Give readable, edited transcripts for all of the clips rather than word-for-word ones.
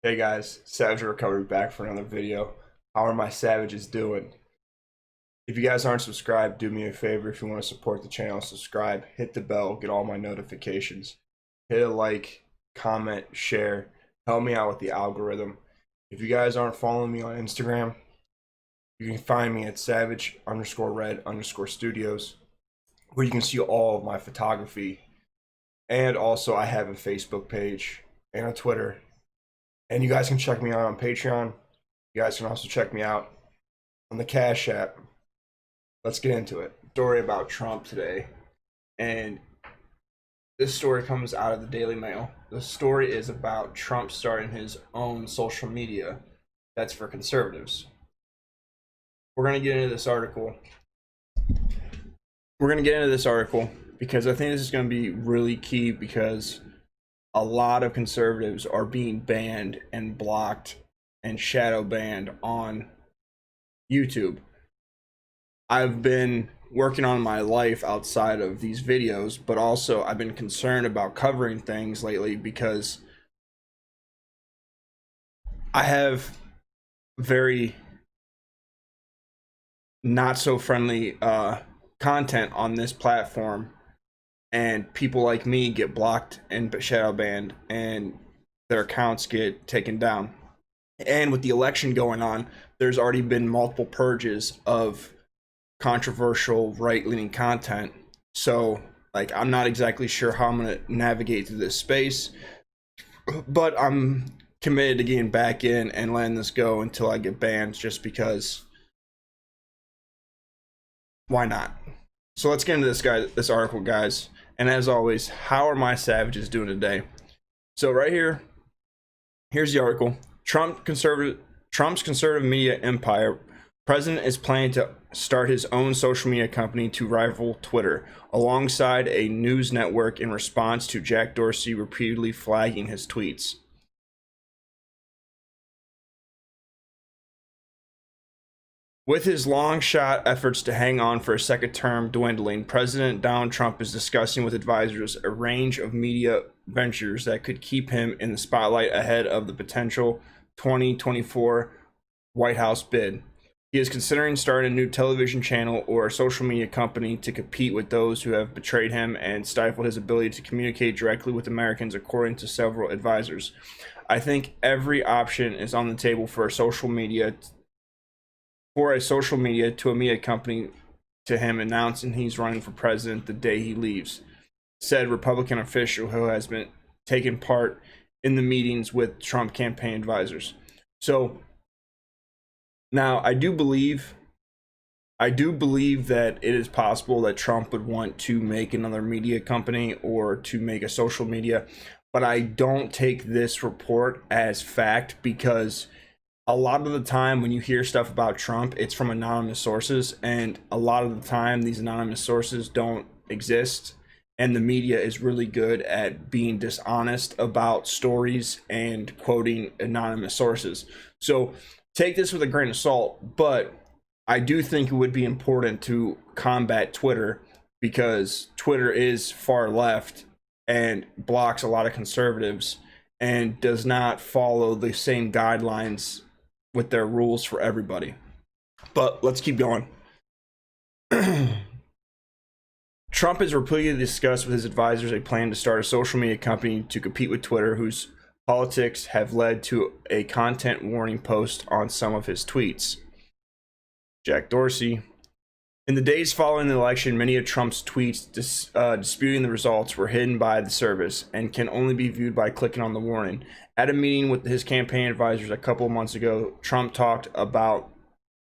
Hey guys, Savage Recovery back for another video. How are my savages doing? If you guys aren't subscribed, do me a favor. If you want to support the channel, subscribe, hit the bell, get all my notifications. Hit a like, comment, share, help me out with the algorithm. If you guys aren't following me on Instagram, you can find me at savage_red_studios, where you can see all of my photography. And also I have a Facebook page and a Twitter. And you guys can check me out on Patreon. You guys can also check me out on the Cash App. Let's get into it. Story about Trump today. And this story comes out of the Daily Mail. The story is about Trump starting his own social media that's for conservatives. We're going to get into this article. Because I think this is going to be really key, because a lot of conservatives are being banned and blocked and shadow banned on YouTube. I've been working on my life outside of these videos, but also I've been concerned about covering things lately because I have very not so friendly content on this platform, and people like me get blocked and shadow banned and their accounts get taken down. And with the election going on, there's already been multiple purges of controversial right-leaning content. So I'm not exactly sure how I'm going to navigate through this space, but I'm committed to getting back in and letting this go until I get banned, just because why not? So let's get into this article, guys. And as always, how are my savages doing today? So right here, here's the article. Trump's conservative media empire. President is planning to start his own social media company to rival Twitter, alongside a news network, in response to Jack Dorsey repeatedly flagging his tweets. With his long-shot efforts to hang on for a second term dwindling, President Donald Trump is discussing with advisors a range of media ventures that could keep him in the spotlight ahead of the potential 2024 White House bid. He is considering starting a new television channel or a social media company to compete with those who have betrayed him and stifled his ability to communicate directly with Americans, according to several advisors. I think every option is on the table for a social media to a media company to him, announcing he's running for president the day he leaves, said Republican official who has been taking part in the meetings with Trump campaign advisors. So now I do believe that it is possible that Trump would want to make another media company or to make a social media, but I don't take this report as fact, because a lot of the time when you hear stuff about Trump, it's from anonymous sources, and a lot of the time these anonymous sources don't exist, and the media is really good at being dishonest about stories and quoting anonymous sources. So take this with a grain of salt, but I do think it would be important to combat Twitter, because Twitter is far left and blocks a lot of conservatives and does not follow the same guidelines with their rules for everybody. But let's keep going. Trump has repeatedly discussed with his advisors a plan to start a social media company to compete with Twitter, whose politics have led to a content warning post on some of his tweets. Jack Dorsey. In the days following the election, many of Trump's tweets disputing the results were hidden by the service and can only be viewed by clicking on the warning. At a meeting with his campaign advisors a couple of months ago, Trump talked about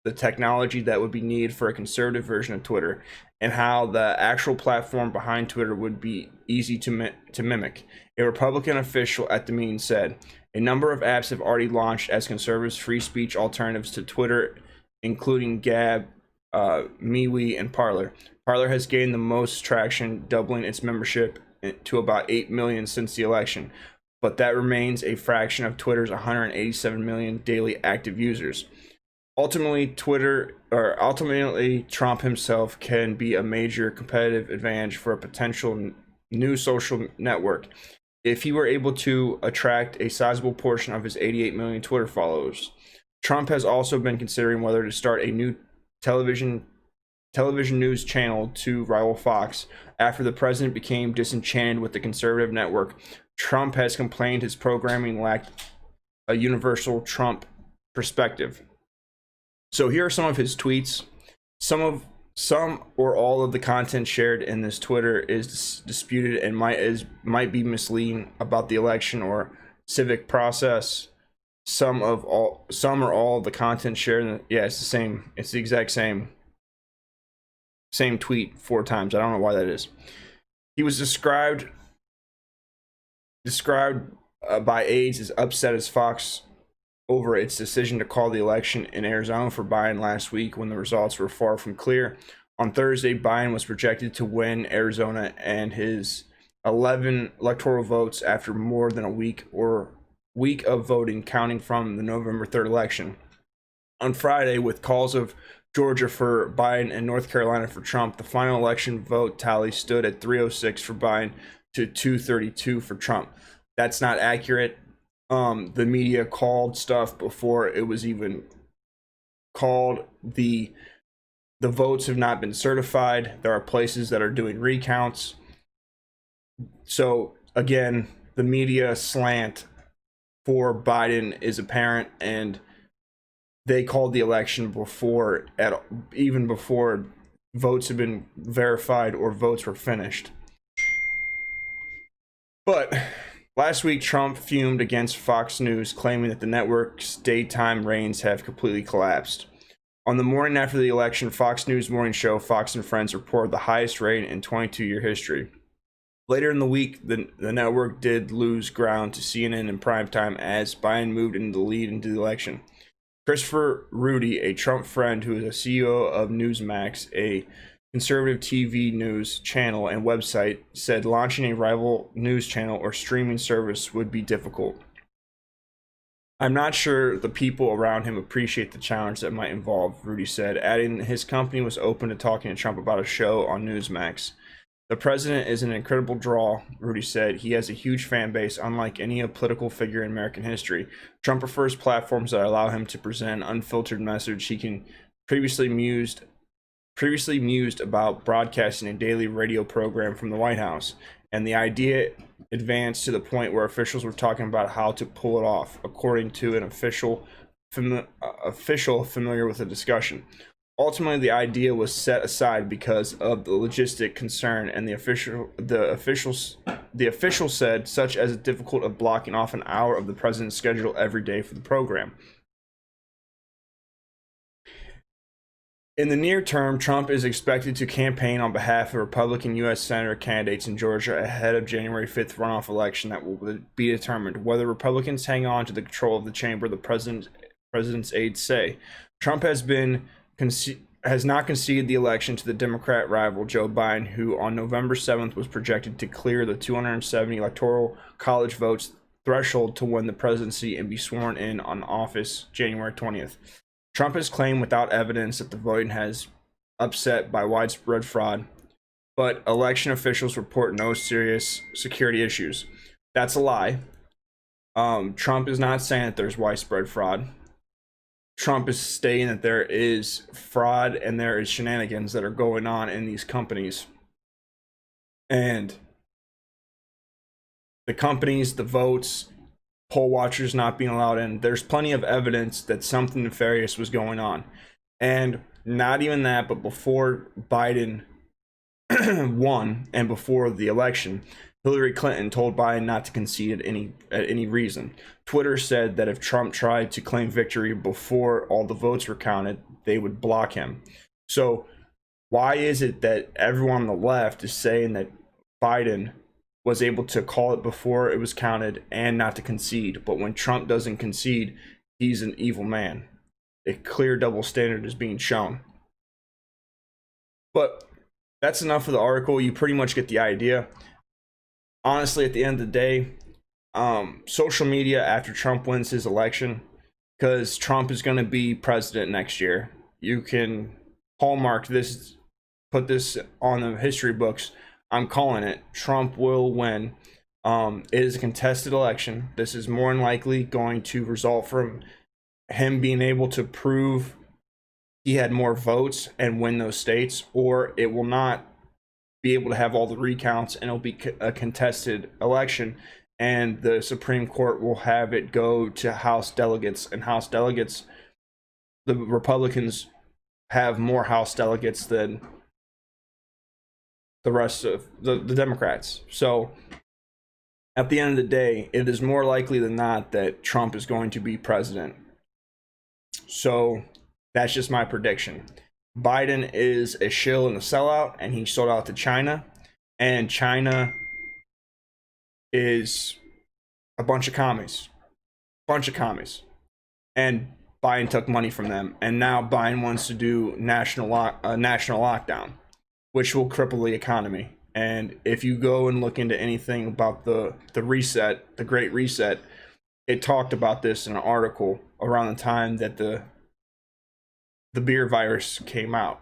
the technology that would be needed for a conservative version of Twitter, and how the actual platform behind Twitter would be easy to mimic. A Republican official at the meeting said, "A number of apps have already launched as conservatives' free speech alternatives to Twitter, including Gab, MeWe, and Parler. Parler has gained the most traction, doubling its membership to about 8 million since the election, but that remains a fraction of Twitter's 187 million daily active users. Ultimately, Trump himself can be a major competitive advantage for a potential new social network if he were able to attract a sizable portion of his 88 million Twitter followers. Trump has also been considering whether to start a new television news channel to rival Fox after the president became disenchanted with the conservative network. Trump has complained his programming lacked a universal Trump perspective. So here are some of his tweets. Some or all of the content shared in this Twitter is disputed and might be misleading about the election or civic process. Some or all of the content shared. It's the same. It's the exact same tweet 4 times. I don't know why that is. He was described by aides as upset as Fox over its decision to call the election in Arizona for Biden last week when the results were far from clear. On Thursday, Biden was projected to win Arizona and his 11 electoral votes after more than a week of voting counting from the November 3rd election. On Friday, with calls of Georgia for Biden and North Carolina for Trump, the final election vote tally stood at 306 for Biden to 232 for Trump. That's not accurate. The media called stuff before it was even called. The votes have not been certified. There are places that are doing recounts. So again, the media slant for Biden is apparent, and they called the election even before votes have been verified or votes were finished. But last week, Trump fumed against Fox News, claiming that the network's daytime ratings have completely collapsed. On the morning after the election, Fox News morning show Fox and Friends reported the highest rating in 22-year history. Later in the week, the network did lose ground to CNN in primetime as Biden moved into the lead into the election. Christopher Rudy, a Trump friend who is a CEO of Newsmax, a conservative TV news channel and website, said launching a rival news channel or streaming service would be difficult. I'm not sure the people around him appreciate the challenge that might involve, Rudy said, adding his company was open to talking to Trump about a show on Newsmax. The president is an incredible draw, Rudy said. He has a huge fan base, unlike any political figure in American history. Trump prefers platforms that allow him to present an unfiltered message. He can previously mused about broadcasting a daily radio program from the White House, and the idea advanced to the point where officials were talking about how to pull it off, according to an official familiar with the discussion. Ultimately, the idea was set aside because of the logistic concern, and the official said, such as it's difficult of blocking off an hour of the president's schedule every day for the program. In the near term, Trump is expected to campaign on behalf of Republican U.S. Senator candidates in Georgia ahead of January 5th runoff election that will be determined. Whether Republicans hang on to the control of the chamber, the president's aides say. Trump has not conceded the election to the Democrat rival Joe Biden, who on November 7th was projected to clear the 270 electoral college votes threshold to win the presidency and be sworn in on office January 20th. Trump has claimed without evidence that the voting has upset by widespread fraud, but election officials report no serious security issues. That's a lie. Trump is not saying that there's widespread fraud. Trump is stating that there is fraud and there is shenanigans that are going on in these companies. And the companies, the votes, poll watchers not being allowed in, there's plenty of evidence that something nefarious was going on. And not even that, but before Biden won and before the election, Hillary Clinton told Biden not to concede at any reason. Twitter said that if Trump tried to claim victory before all the votes were counted, they would block him. So why is it that everyone on the left is saying that Biden was able to call it before it was counted and not to concede, but when Trump doesn't concede, he's an evil man? A clear double standard is being shown. But that's enough of the article. You pretty much get the idea. Honestly, at the end of the day, social media after Trump wins his election, because Trump is going to be president next year, you can hallmark this, put this on the history books. I'm calling it. Trump will win. It is a contested election. This is more than likely going to result from him being able to prove he had more votes and win those states, or it will not be able to have all the recounts and it'll be a contested election, and the Supreme Court will have it go to House delegates, and House delegates, the Republicans have more House delegates than the rest of the Democrats. So at the end of the day, it is more likely than not that Trump is going to be president. So that's just my prediction. Biden is a shill and a sellout, and he sold out to China, and China is a bunch of commies. And Biden took money from them, and now Biden wants to do national lockdown, which will cripple the economy. And if you go and look into anything about the reset, the Great Reset, it talked about this in an article around the time that the beer virus came out.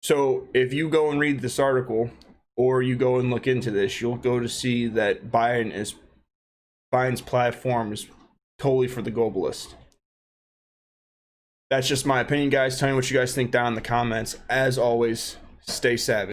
So if you go and read this article, or you go and look into this, you'll go to see that Biden's platform is totally for the globalists. That's just my opinion, guys. Tell me what you guys think down in the comments. As always, stay savage.